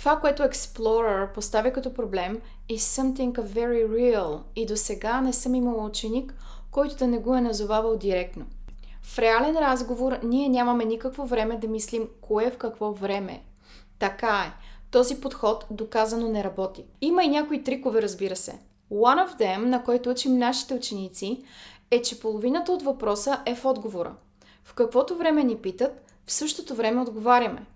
Това, което Explorer поставя като проблем, is something very real и до сега не съм имала ученик, който да не го е назовавал директно. В реален разговор ние нямаме никакво време да мислим кое в какво време. Така е. Този подход доказано не работи. Има и някои трикове, разбира се. One of them, на който учим нашите ученици, е, че половината от въпроса е в отговора. В каквото време ни питат, в същото време отговаряме.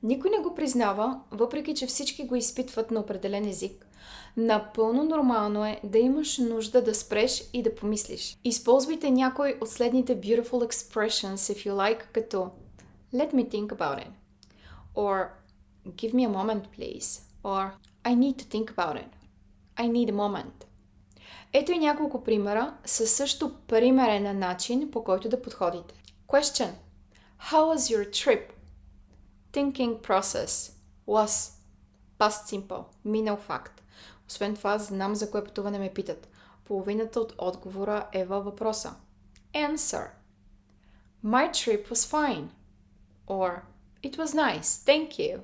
Никой не го признава, въпреки че всички го изпитват на определен език. Напълно нормално е да имаш нужда да спреш и да помислиш. Използвайте някой от следните beautiful expressions, if you like, като Let me think about it. Or Give me a moment, please. Or I need to think about it. I need a moment. Ето и няколко примера със също примерен начин, по който да подходите. Question. How was your trip? Thinking process was past simple, минал факт. Освен това, знам за кое пътуване ме питат. Половината от отговора е във въпроса. Answer. My trip was fine. Or It was nice, thank you.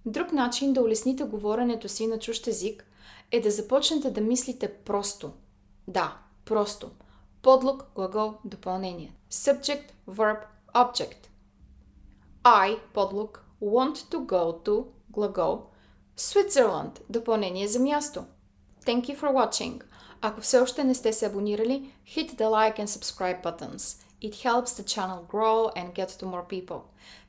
Друг начин да улесните говоренето си на чужд език е да започнете да мислите просто. Да, просто. Подлог, глагол, допълнение. Subject, verb, object. I, подлог, want to go to, глагол. Switzerland, допълнение за място. Thank you for watching. Ако все още не сте се абонирали, hit the like and subscribe buttons. It helps the channel grow and get to more people.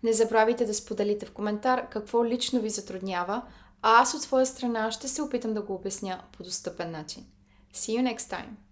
Не забравяйте да споделите в коментар какво лично ви затруднява, а аз от своя страна ще се опитам да го обясня по достъпен начин. See you next time!